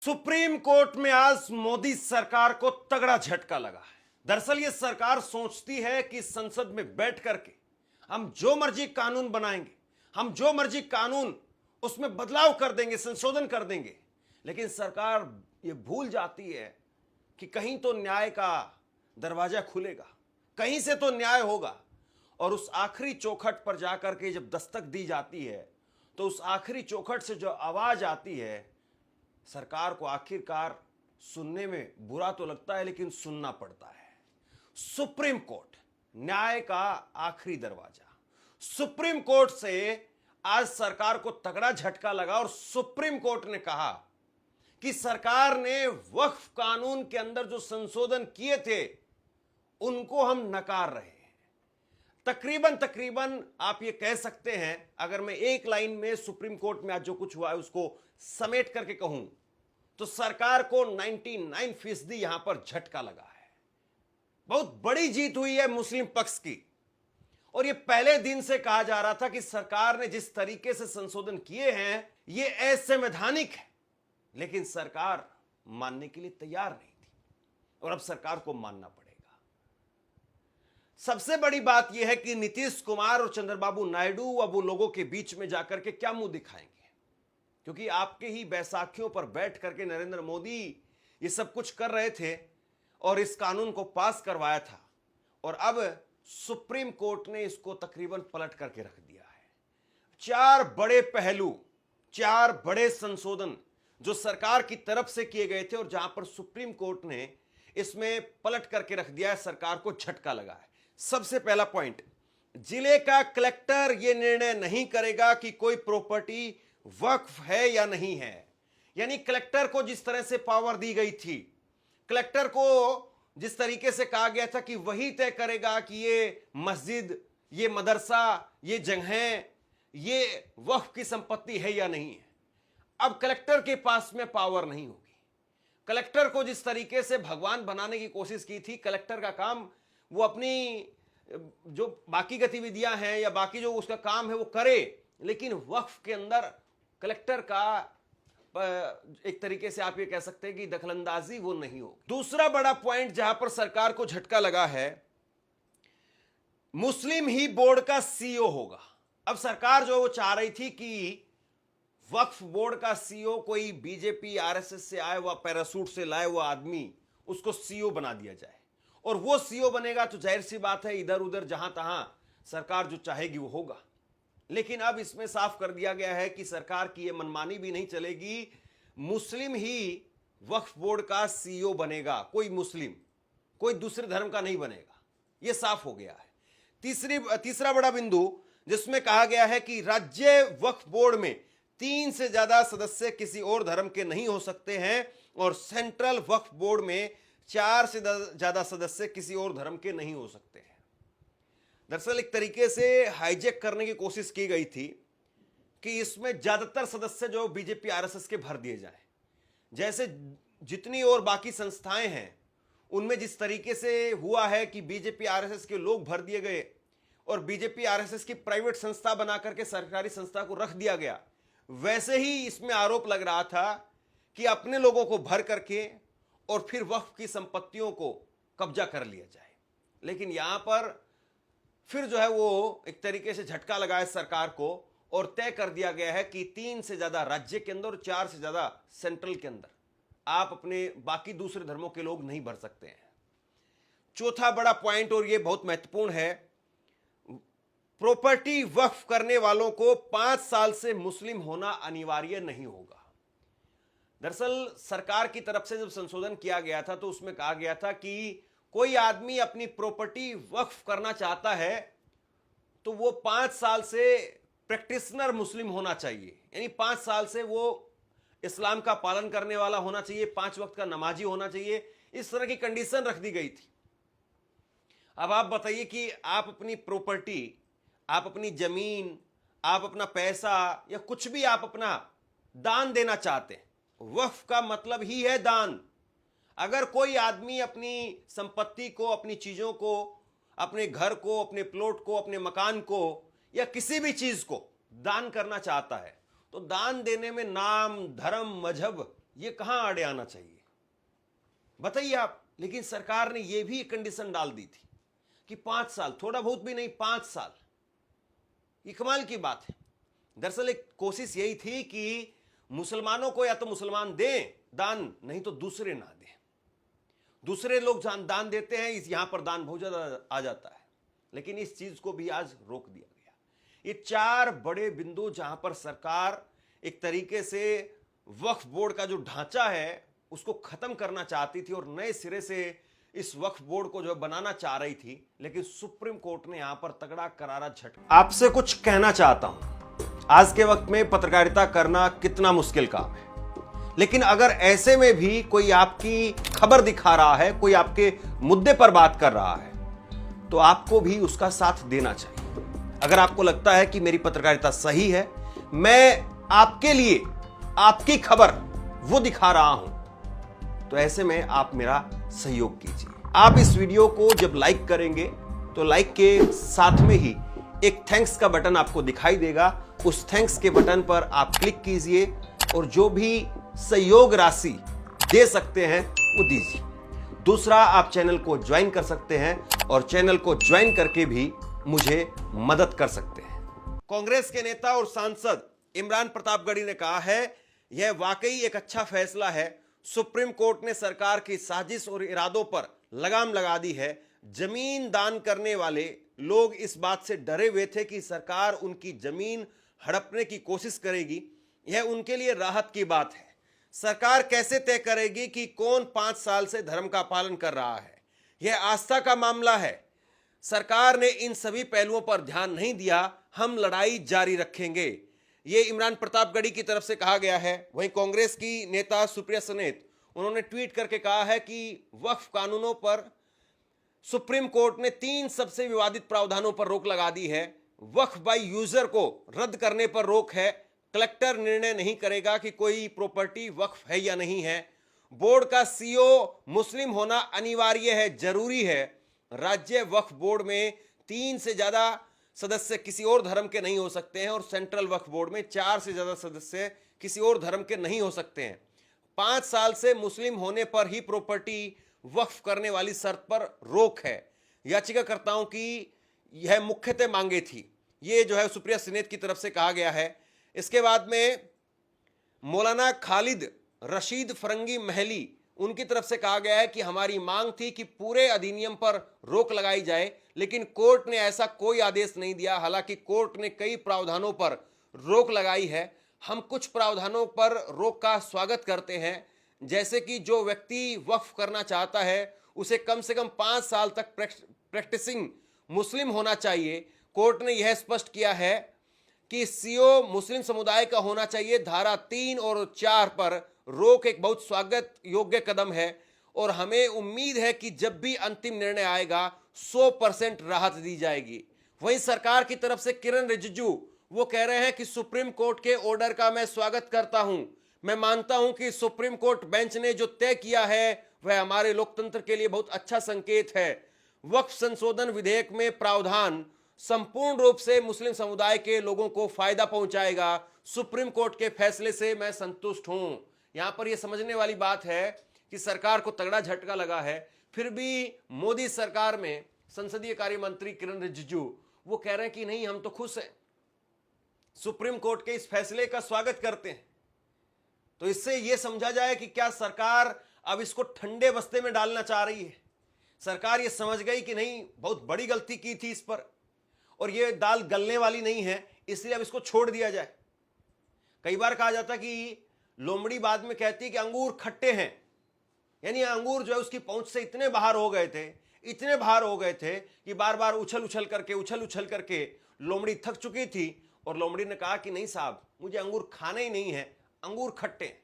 Supreme court में आज मोदी सरकार को तगड़ा झटका लगा है। दरअसल ये सरकार सोचती है कि संसद में बैठ करके हम जो मर्जी कानून बनाएंगे, हम जो मर्जी कानून उसमें बदलाव कर देंगे, संशोधन कर देंगे। लेकिन सरकार ये भूल जाती है कि कहीं तो न्याय का दरवाजा खुलेगा, कहीं से तो न्याय होगा। और उस आखिरी चौखट पर जाकर के जब दस्तक दी जाती है तो उस आखिरी चौखट से जो आवाज आती है, सरकार को आखिरकार सुनने में बुरा तो लगता है लेकिन सुनना पड़ता है। सुप्रीम कोर्ट, न्याय का आखिरी दरवाजा। सुप्रीम कोर्ट से आज सरकार को तगड़ा झटका लगा और सुप्रीम कोर्ट ने कहा कि सरकार ने वक्फ कानून के अंदर जो संशोधन किए थे उनको हम नकार रहे हैं। तकरीबन आप ये कह सकते हैं, अगर मैं एक लाइन में सुप्रीम कोर्ट में आज जो कुछ हुआ है उसको समेट करके कहूं तो सरकार को 99% यहां पर झटका लगा है। बहुत बड़ी जीत हुई है मुस्लिम पक्ष की। और ये पहले दिन से कहा जा रहा था कि सरकार ने जिस तरीके से संशोधन किए हैं ये असंवैधानिक है, लेकिन सरकार मानने के लिए तैयार नहीं थी और अब सरकार को मानना पड़ेगा। सबसे बड़ी बात यह है कि नीतीश कुमार और चंद्रबाबू नायडू अब वो लोगों के बीच में जाकर के क्या मुंह दिखाएंगे, क्योंकि आपके ही बैसाखियों पर बैठ करके नरेंद्र मोदी ये सब कुछ कर रहे थे और इस कानून को पास करवाया था और अब सुप्रीम कोर्ट ने इसको तकरीबन पलट करके रख दिया है। 4 बड़े पहलू, 4 बड़े संशोधन जो सरकार की तरफ से किए गए थे और जहां पर सुप्रीम कोर्ट ने इसमें पलट करके रख दिया है, सरकार को झटका लगा है। सबसे पहला पॉइंट, जिले का कलेक्टर यह निर्णय नहीं करेगा कि कोई प्रॉपर्टी वक्फ है या नहीं है। यानी कलेक्टर को जिस तरह से पावर दी गई थी, कलेक्टर को जिस तरीके से कहा गया था कि वही तय करेगा कि ये मस्जिद, ये मदरसा, ये जगह, ये वक्फ की संपत्ति है या नहीं है, अब कलेक्टर के पास में पावर नहीं होगी। कलेक्टर को जिस तरीके से भगवान बनाने की कोशिश की थी, कलेक्टर का काम वो अपनी जो बाकी गतिविधियां हैं या बाकी जो उसका काम है वो करे, लेकिन वक्फ के अंदर कलेक्टर का एक तरीके से आप ये कह सकते हैं कि दखलंदाजी वो नहीं हो। दूसरा बड़ा पॉइंट जहां पर सरकार को झटका लगा है, मुस्लिम ही बोर्ड का सीईओ होगा। अब सरकार जो वो चाह रही थी कि वक्फ बोर्ड का सीईओ कोई बीजेपी आरएसएस से आए हुआ, पैरासूट से लाए हुआ आदमी, उसको सीईओ बना दिया जाए और वो सीईओ बनेगा तो जाहिर सी बात है इधर उधर जहां तहां सरकार जो चाहेगी वो होगा। लेकिन अब इसमें साफ कर दिया गया है कि सरकार की ये मनमानी भी नहीं चलेगी, मुस्लिम ही वक्फ बोर्ड का सीईओ बनेगा, कोई मुस्लिम, कोई दूसरे धर्म का नहीं बनेगा। ये साफ हो गया है। तीसरा बड़ा बिंदु जिसमें कहा गया है कि राज्य वक्फ बोर्ड में 3 से ज्यादा सदस्य किसी और धर्म के नहीं हो सकते हैं और सेंट्रल वक्फ बोर्ड में 4 से ज्यादा सदस्य किसी और धर्म के नहीं हो सकते हैं। दरअसल एक तरीके से हाईजैक करने की कोशिश की गई थी कि इसमें ज्यादातर सदस्य जो बीजेपी आरएसएस के भर दिए जाएं। जैसे जितनी और बाकी संस्थाएं हैं उनमें जिस तरीके से हुआ है कि बीजेपी आरएसएस के लोग भर दिए गए और बीजेपी आरएसएस की प्राइवेट संस्था बना करके सरकारी संस्था को रख दिया गया, वैसे ही इसमें आरोप लग रहा था कि अपने लोगों को भर करके और फिर वक्फ की संपत्तियों को कब्जा कर लिया जाए। लेकिन यहां पर फिर जो है वो एक तरीके से झटका लगाया सरकार को और तय कर दिया गया है कि 3 से ज्यादा राज्य के अंदर और 4 से ज्यादा सेंट्रल के अंदर आप अपने बाकी दूसरे धर्मों के लोग नहीं भर सकते हैं। चौथा बड़ा पॉइंट, और ये बहुत महत्वपूर्ण है, प्रॉपर्टी वक्फ करने वालों को 5 साल से मुस्लिम होना अनिवार्य नहीं होगा। दरअसल सरकार की तरफ से जब संशोधन किया गया था तो उसमें कहा गया था कि कोई आदमी अपनी प्रॉपर्टी वक्फ करना चाहता है तो वो 5 साल से प्रैक्टिशनर मुस्लिम होना चाहिए, यानी 5 साल से वो इस्लाम का पालन करने वाला होना चाहिए, 5 वक्त का नमाजी होना चाहिए। इस तरह की कंडीशन रख दी गई थी। अब आप बताइए कि आप अपनी प्रॉपर्टी, आप अपनी जमीन, आप अपना पैसा या कुछ भी आप अपना दान देना चाहते हैं, वक्फ का मतलब ही है दान। अगर कोई आदमी अपनी संपत्ति को, अपनी चीजों को, अपने घर को, अपने प्लॉट को, अपने मकान को या किसी भी चीज को दान करना चाहता है तो दान देने में नाम, धर्म, मजहब ये कहां आड़े आना चाहिए, बताइए आप। लेकिन सरकार ने यह भी कंडीशन डाल दी थी कि 5 साल, थोड़ा बहुत भी नहीं, 5 साल। ये कमाल की बात है। दरअसल एक कोशिश यही थी कि मुसलमानों को या तो मुसलमान दें दान, नहीं तो दूसरे ना दें। दूसरे लोग दान देते हैं, इस यहां पर दान बहुत ज्यादा आ जाता है, लेकिन इस चीज को भी आज रोक दिया गया। ये 4 बड़े बिंदु जहां पर सरकार एक तरीके से वक्फ बोर्ड का जो ढांचा है उसको खत्म करना चाहती थी और नए सिरे से इस वक्फ बोर्ड को जो बनाना चाह रही थी, लेकिन सुप्रीम कोर्ट ने यहां पर तगड़ा करारा झटका। आपसे कुछ कहना चाहता हूं, आज के वक्त में पत्रकारिता करना कितना मुश्किल काम है, लेकिन अगर ऐसे में भी कोई आपकी खबर दिखा रहा है, कोई आपके मुद्दे पर बात कर रहा है, तो आपको भी उसका साथ देना चाहिए। अगर आपको लगता है कि मेरी पत्रकारिता सही है, मैं आपके लिए आपकी खबर वो दिखा रहा हूं, तो ऐसे में आप मेरा सहयोग कीजिए। आप इस वीडियो को जब लाइक करेंगे तो लाइक के साथ में ही एक थैंक्स का बटन आपको दिखाई देगा। उस थैंक्स के बटन पर आप क्लिक कीजिए और जो भी सहयोग राशि दे सकते हैं वो दीजिए। दूसरा, आप चैनल को ज्वाइन कर सकते हैं और चैनल को ज्वाइन करके भी मुझे मदद कर सकते हैं। कांग्रेस के नेता और सांसद इमरान प्रतापगढ़ी ने कहा है, यह वाकई एक अच्छा फैसला है। सुप्रीम कोर्ट ने सरकार की साजिश और इरादों पर लगाम लगा दी है। जमीन दान करने वाले लोग इस बात से डरे हुए थे कि सरकार उनकी जमीन हड़पने की कोशिश करेगी। यह उनके लिए राहत की बात है। सरकार कैसे तय करेगी कि कौन 5 साल से धर्म का पालन कर रहा है? यह आस्था का मामला है। सरकार ने इन सभी पहलुओं पर ध्यान नहीं दिया। हम लड़ाई जारी रखेंगे। ये इमरान प्रतापगढ़ी की तरफ से कहा गया है। वहीं कांग्रेस की नेता सुप्रिया सनेत, उन्होंने ट्वीट करके कहा है कि वक्फ कानूनों पर सुप्रीम कोर्ट ने 3 सबसे विवादित प्रावधानों पर रोक लगा दी है। वक्फ बाय यूजर को रद्द करने पर रोक है। कलेक्टर निर्णय नहीं करेगा कि कोई प्रॉपर्टी वक्फ है या नहीं है। बोर्ड का सीईओ मुस्लिम होना अनिवार्य है, जरूरी है। राज्य वक्फ बोर्ड में 3 से ज्यादा सदस्य किसी और धर्म के नहीं हो सकते हैं और सेंट्रल वक्फ बोर्ड में 4 से ज्यादा सदस्य किसी और धर्म के नहीं हो सकते हैं। 5 साल से मुस्लिम होने पर ही प्रॉपर्टी वक्फ करने वाली शर्त पर रोक है। याचिकाकर्ताओं की यह मुख्यतः मांगे थी। ये जो है सुप्रिया सनेत की तरफ से कहा गया है। इसके बाद में मौलाना खालिद रशीद फरंगी महली, उनकी तरफ से कहा गया है कि हमारी मांग थी कि पूरे अधिनियम पर रोक लगाई जाए, लेकिन कोर्ट ने ऐसा कोई आदेश नहीं दिया। हालांकि कोर्ट ने कई प्रावधानों पर रोक लगाई है। हम कुछ प्रावधानों पर रोक का स्वागत करते हैं, जैसे कि जो व्यक्ति वक्फ करना चाहता है उसे कम से कम 5 साल तक प्रैक्टिसिंग मुस्लिम होना चाहिए। कोर्ट ने यह स्पष्ट किया है कि सीईओ मुस्लिम समुदाय का होना चाहिए। धारा 3 और 4 पर रोक एक बहुत स्वागत योग्य कदम है और हमें उम्मीद है कि जब भी अंतिम निर्णय आएगा 100% राहत दी जाएगी। वहीं सरकार की तरफ से किरण रिजिजू, वो कह रहे हैं कि सुप्रीम कोर्ट के ऑर्डर का मैं स्वागत करता हूं। मैं मानता हूं कि सुप्रीम कोर्ट बेंच ने जो तय किया है वह हमारे लोकतंत्र के लिए बहुत अच्छा संकेत है। वक्फ संशोधन विधेयक में प्रावधान संपूर्ण रूप से मुस्लिम समुदाय के लोगों को फायदा पहुंचाएगा। सुप्रीम कोर्ट के फैसले से मैं संतुष्ट हूं। यहां पर यह समझने वाली बात है कि सरकार को तगड़ा झटका लगा है, फिर भी मोदी सरकार में संसदीय कार्य मंत्री किरण रिजिजू वो कह रहे हैं कि नहीं, हम तो खुश हैं, सुप्रीम कोर्ट के इस फैसले का स्वागत करते हैं। तो इससे यह समझा जाए कि क्या सरकार अब इसको ठंडे बस्ते में डालना चाह रही है। सरकार यह समझ गई कि नहीं, बहुत बड़ी गलती की थी इस पर और यह दाल गलने वाली नहीं है, इसलिए अब इसको छोड़ दिया जाए। कई बार कहा जाता कि लोमड़ी बाद में कहती कि अंगूर खट्टे हैं, यानी अंगूर जो है उसकी पहुंच से इतने बाहर हो गए थे कि बार बार उछल उछल करके लोमड़ी थक चुकी थी और लोमड़ी ने कहा कि नहीं साहब, मुझे अंगूर खाने ही नहीं है, अंगूर खट्टे हैं।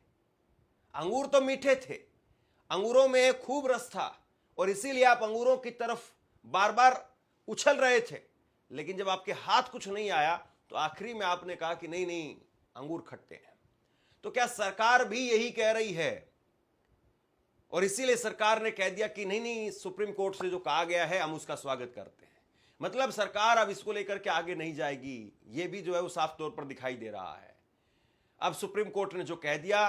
अंगूर तो मीठे थे, अंगूरों में खूब रस था और इसीलिए आप अंगूरों की तरफ बार बार उछल रहे थे, लेकिन जब आपके हाथ कुछ नहीं आया तो आखिरी में आपने कहा कि नहीं नहीं, अंगूर खट्टे हैं। तो क्या सरकार भी यही कह रही है? और इसीलिए सरकार ने कह दिया कि नहीं नहीं, सुप्रीम कोर्ट से जो कहा गया है हम उसका स्वागत करते हैं। मतलब सरकार अब इसको लेकर के आगे नहीं जाएगी, यह भी जो है वो साफ तौर पर दिखाई दे रहा है। अब सुप्रीम कोर्ट ने जो कह दिया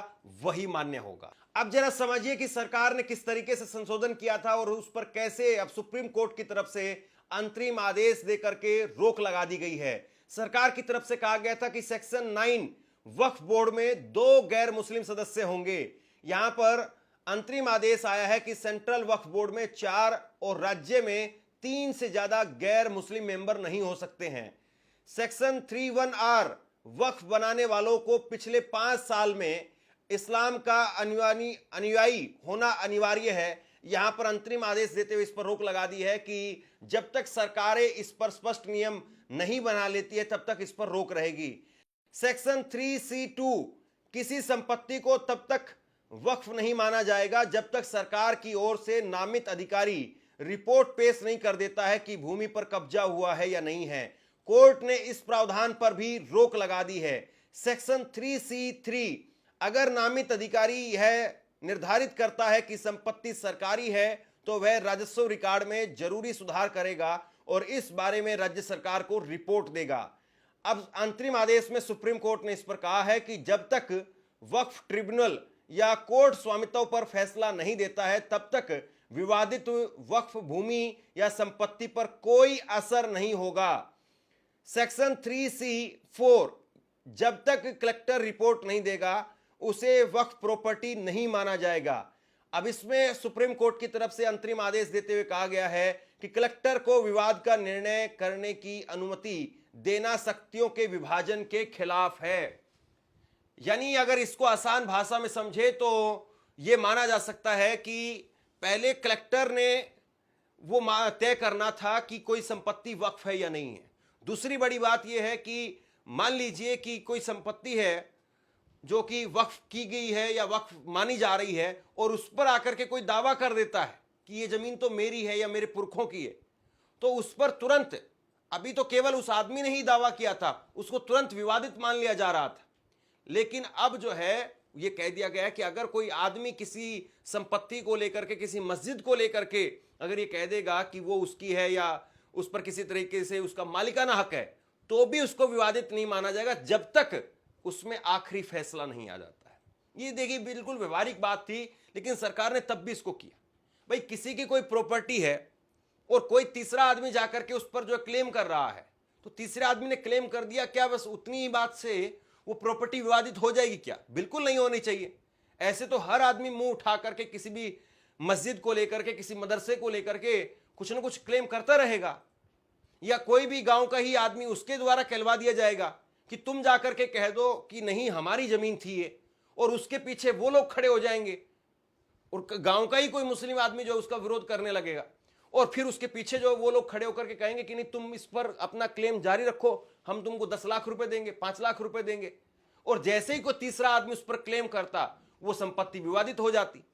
वही मान्य होगा। अब जरा समझिए कि सरकार ने किस तरीके से संशोधन किया था और उस पर कैसे अब सुप्रीम कोर्ट की तरफ से अंतरिम आदेश देकर के रोक लगा दी गई है। सरकार की तरफ से कहा गया था कि सेक्शन 9 वक्फ बोर्ड में 2 गैर मुस्लिम सदस्य होंगे। यहां पर अंतरिम आदेश आया है कि सेंट्रल वक्फ बोर्ड में 4 और राज्य में 3 से ज्यादा गैर मुस्लिम मेंबर नहीं हो सकते हैं। सेक्शन 31R वक्फ बनाने वालों को पिछले 5 साल में इस्लाम का अनुयायी होना अनिवार्य है। यहां पर अंतरिम आदेश देते हुए इस पर रोक लगा दी है कि जब तक सरकारें इस पर स्पष्ट नियम नहीं बना लेती है तब तक इस पर रोक रहेगी। सेक्शन 3C2 किसी संपत्ति को तब तक वक्फ नहीं माना जाएगा जब तक सरकार की ओर से नामित अधिकारी रिपोर्ट पेश नहीं कर देता है कि भूमि पर कब्जा हुआ है या नहीं है। कोर्ट ने इस प्रावधान पर भी रोक लगा दी है। सेक्शन 3C3 अगर नामित अधिकारी यह निर्धारित करता है कि संपत्ति सरकारी है तो वह राजस्व रिकॉर्ड में जरूरी सुधार करेगा और इस बारे में राज्य सरकार को रिपोर्ट देगा। अब अंतरिम आदेश में सुप्रीम कोर्ट ने इस पर कहा है कि जब तक वक्फ ट्रिब्यूनल या कोर्ट स्वामित्व पर फैसला नहीं देता है तब तक विवादित वक्फ भूमि या संपत्ति पर कोई असर नहीं होगा। सेक्शन 3C4 जब तक कलेक्टर रिपोर्ट नहीं देगा उसे वक्फ प्रॉपर्टी नहीं माना जाएगा। अब इसमें सुप्रीम कोर्ट की तरफ से अंतरिम आदेश देते हुए कहा गया है कि कलेक्टर को विवाद का निर्णय करने की अनुमति देना शक्तियों के विभाजन के खिलाफ है। यानी अगर इसको आसान भाषा में समझे तो यह माना जा सकता है कि पहले कलेक्टर ने वो तय करना था कि कोई संपत्ति वक्फ है या नहीं है। दूसरी बड़ी बात यह है कि मान लीजिए कि कोई संपत्ति है जो कि वक्फ की गई है या वक्फ मानी जा रही है और उस पर आकर के कोई दावा कर देता है कि ये जमीन तो मेरी है या मेरे पुरखों की है, तो उस पर तुरंत, अभी तो केवल उस आदमी ने ही दावा किया था, उसको तुरंत विवादित मान लिया जा रहा था। लेकिन अब जो है ये कह दिया गया है कि अगर कोई आदमी किसी संपत्ति को लेकर के, किसी मस्जिद को लेकर के अगर ये कह देगा कि वो उसकी है या उस पर किसी तरीके से उसका मालिकाना हक है, तो भी उसको विवादित नहीं माना जाएगा जब तक उसमें आखिरी फैसला नहीं आ जाता है। ये देखिए बिल्कुल व्यवहारिक बात थी, लेकिन सरकार ने तब भी इसको किया। भाई किसी की कोई प्रॉपर्टी है और कोई तीसरा आदमी जाकर के उस पर जो क्लेम कर रहा है, तो तीसरे आदमी ने क्लेम कर दिया, क्या बस उतनी ही बात से वो प्रॉपर्टी विवादित हो जाएगी? क्या बिल्कुल नहीं होनी चाहिए। ऐसे तो हर आदमी मुंह उठा करके किसी भी मस्जिद को लेकर के, किसी मदरसे को लेकर के कुछ ना कुछ क्लेम करता रहेगा, या कोई भी गांव का ही आदमी उसके द्वारा कहलवा दिया जाएगा कि तुम जाकर के कह दो कि नहीं हमारी जमीन थी ये, और उसके पीछे वो लोग खड़े हो जाएंगे और गांव का ही कोई मुस्लिम आदमी जो उसका विरोध करने लगेगा, और फिर उसके पीछे जो वो लोग खड़े होकर के कहेंगे कि नहीं तुम इस पर अपना क्लेम जारी रखो, हम तुमको 10 लाख रुपए देंगे, 5 लाख रुपए देंगे। और जैसे ही कोई तीसरा आदमी उस पर क्लेम करता, वो संपत्ति विवादित हो जाती।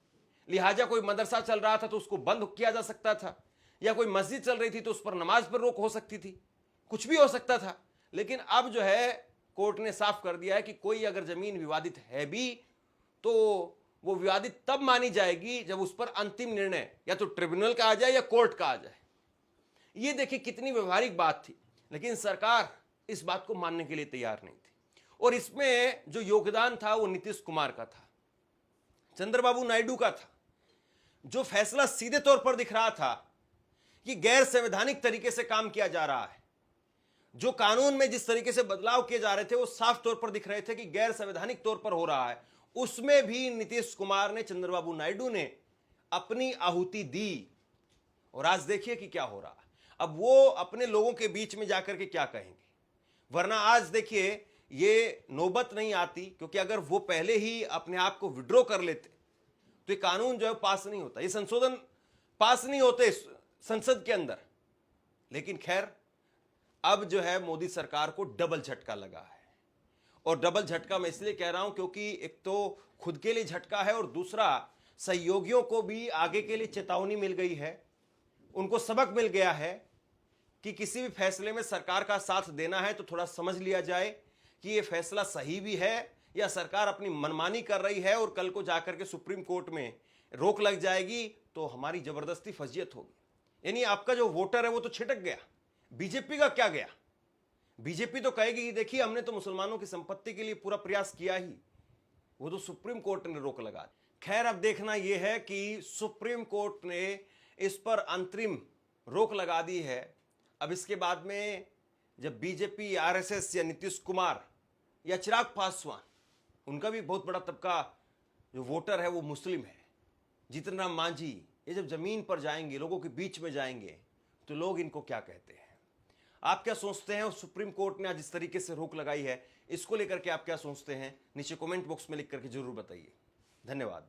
लिहाजा कोई मदरसा चल रहा था तो उसको बंद किया जा सकता था, या कोई मस्जिद चल रही थी तो उस पर नमाज पर रोक हो सकती थी, कुछ भी हो सकता था। लेकिन अब जो है कोर्ट ने साफ कर दिया है कि कोई अगर जमीन विवादित है भी तो वो विवादित तब मानी जाएगी जब उस पर अंतिम निर्णय या तो ट्रिब्यूनल का आ जाए या कोर्ट का आ जाए। ये देखिए कितनी व्यवहारिक बात थी, लेकिन सरकार इस बात को मानने के लिए तैयार नहीं थी। और इसमें जो योगदान था वो नीतीश कुमार का था, चंद्रबाबू नायडू का था। जो फैसला सीधे तौर पर दिख रहा था कि गैर संवैधानिक तरीके से काम किया जा रहा है, जो कानून में जिस तरीके से बदलाव किए जा रहे थे वो साफ तौर पर दिख रहे थे कि गैर संवैधानिक तौर पर हो रहा है, उसमें भी नीतीश कुमार ने, चंद्रबाबू नायडू ने अपनी आहुति दी। और आज देखिए कि क्या हो रहा है। अब वो अपने लोगों के बीच में जाकर के क्या कहेंगे, वरना आज देखिए ये नौबत नहीं आती, क्योंकि अगर वो पहले ही अपने आप को विड्रॉ कर लेते तो ये कानून जो है पास नहीं होता, ये संशोधन पास नहीं होते संसद के अंदर। लेकिन खैर अब जो है मोदी सरकार को डबल झटका लगा है। और डबल झटका मैं इसलिए कह रहा हूं क्योंकि एक तो खुद के लिए झटका है और दूसरा सहयोगियों को भी आगे के लिए चेतावनी मिल गई है, उनको सबक मिल गया है कि किसी भी फैसले में सरकार का साथ देना है तो थोड़ा समझ लिया जाए कि ये फैसला सही भी है या सरकार अपनी मनमानी कर रही है और कल को जाकर के सुप्रीम कोर्ट में रोक लग जाएगी तो हमारी जबरदस्ती फजीयत होगी। यानी आपका जो वोटर है वो तो छिटक गया, बीजेपी का क्या गया। बीजेपी तो कहेगी कि देखिए हमने तो मुसलमानों की संपत्ति के लिए पूरा प्रयास किया ही, वो तो सुप्रीम कोर्ट ने रोक लगा। खैर अब देखना यह है कि सुप्रीम कोर्ट ने इस पर अंतरिम रोक लगा दी है। अब इसके बाद में जब बीजेपी, आरएसएस या नीतीश कुमार या चिराग पासवान, उनका भी बहुत बड़ा तबका जो वोटर है वो मुस्लिम है, जीतन राम मांझी, ये जब जमीन पर जाएंगे, लोगों के बीच में जाएंगे, तो लोग इनको क्या कहते हैं? आप क्या सोचते हैं? सुप्रीम कोर्ट ने आज इस तरीके से रोक लगाई है, इसको लेकर के आप क्या सोचते हैं? नीचे कमेंट बॉक्स में लिख करके जरूर बताइए। धन्यवाद।